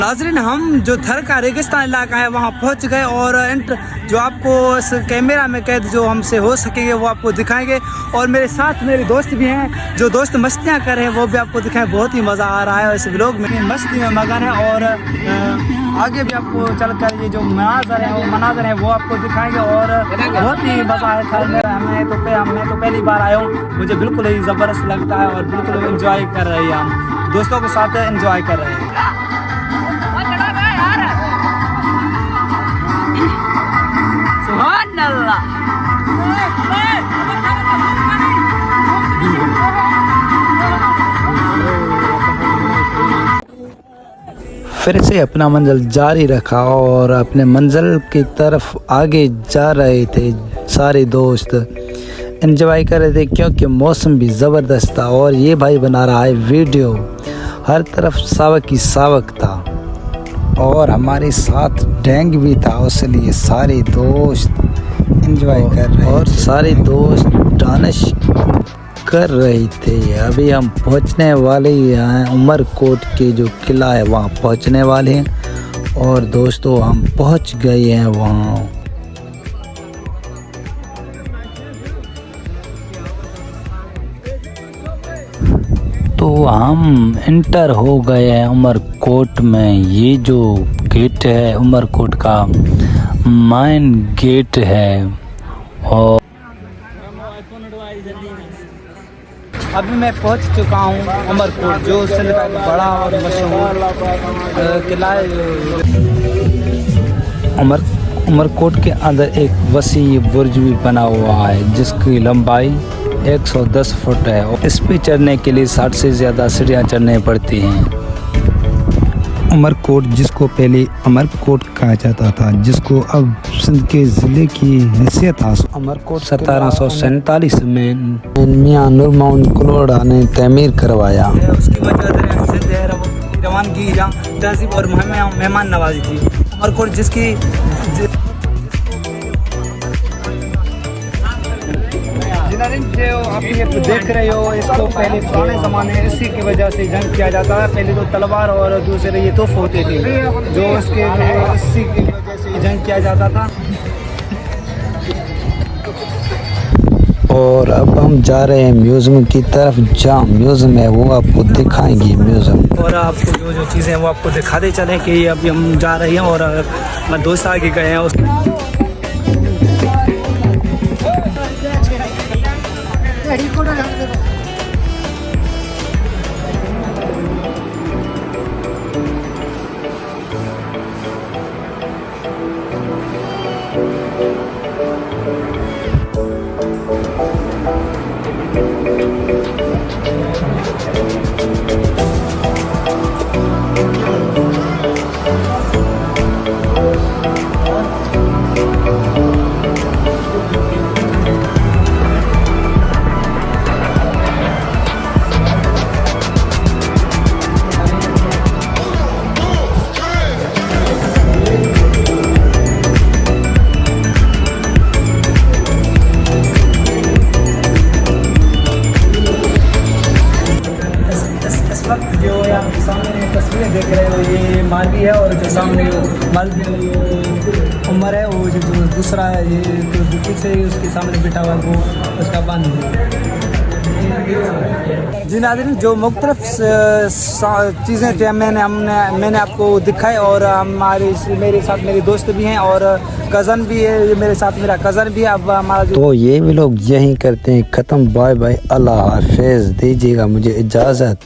नाज़रीन, हम जो थर का रेगिस्तान इलाका है वहाँ पहुँच गए और जो आपको इस कैमरा में कैद जो हमसे हो सकेंगे वो आपको दिखाएंगे। और मेरे साथ मेरे दोस्त भी हैं, जो दोस्त मस्तियाँ कर रहे हैं वो भी आपको दिखाएं। बहुत ही मज़ा आ रहा है इस व्लॉग में, मस्ती में मगन है। और आगे भी आपको चलकर ये जो मनाज़र हैं वो आपको दिखाएंगे। और बहुत ही मज़ा है थर में। मैं तो पहली बार आया हूँ, मुझे बिल्कुल ही ज़बरदस्त लगता है और बिल्कुल इंजॉय कर रहे हैं। हम दोस्तों के साथ इंजॉय कर रहे हैं। फिर से अपना मंजिल जारी रखा और अपने मंजिल की तरफ आगे जा रहे थे। सारे दोस्त एंजॉय कर रहे थे क्योंकि मौसम भी ज़बरदस्त था। और ये भाई बना रहा है वीडियो, हर तरफ सावक ही सावक था और हमारे साथ डैंग भी था, इसलिए सारे दोस्त एंजॉय कर रहे और सारे दोस्त डांस कर रहे थे। अभी हम पहुंचने वाले हैं उमरकोट के जो किला है वहां पहुंचने वाले हैं। और दोस्तों हम पहुंच गए हैं वहां। तो हम इंटर हो गए हैं उमरकोट में। ये जो गेट है उमरकोट का मेन गेट है। और अभी मैं पहुंच चुका हूं उमरकोट, जो सिंध का बड़ा और मशहूर किला है। उमरकोट के अंदर एक वसी बुर्ज भी बना हुआ है जिसकी लंबाई 110 फुट है। इस पे चढ़ने के लिए 60 से ज़्यादा सीढ़ियाँ चढ़ने पड़ती हैं। उमरकोट, जिसको पहले अमरकोट कहा जाता था, जिसको अब सिंध के ज़िले की हैसियत हासिल। अमरकोट 1747 में मियां नूर मोहम्मद कुलोड़ा ने तमीर करवाया। उसकी वजह सिंध रवानगी तहजीब और मेहमान नवाजी थी। उमरकोट जिसकी जो आप ये देख रहे हो, इसको पहले पुराने ज़माने में इसी की वजह से जंग किया जाता है। पहले तो तलवार और दूसरे ये तोफ होते थे, जो इसके इसी की वजह से जंग किया जाता था। और अब हम जा रहे हैं म्यूज़ियम की तरफ। जहाँ म्यूज़ियम है वो आपको दिखाएंगे म्यूज़ियम। और आपको जो चीज़ें हैं वो आपको दिखाते चलें कि अभी हम जा रहे हैं। और मैं दोस्त आगे गए हैं तस्वीरें देख रहे हो, ये मालवी है। और जो सामने मालवी उमर है, वो जो दूसरा है ये जो पीछे उसके सामने बैठा हुआ वो उसका बांध है। जी नाज़रीन, जो मुख्तलिफ चीज़ें थे मैंने आपको दिखाई। और मेरे साथ मेरे दोस्त भी हैं और कज़न भी है। ये मेरे साथ मेरा कज़न भी है। अब हमारा तो ये भी लोग यहीं करते हैं ख़त्म। बाय बाय, अल्लाह हाफ़िज़, दीजिएगा मुझे इजाज़त।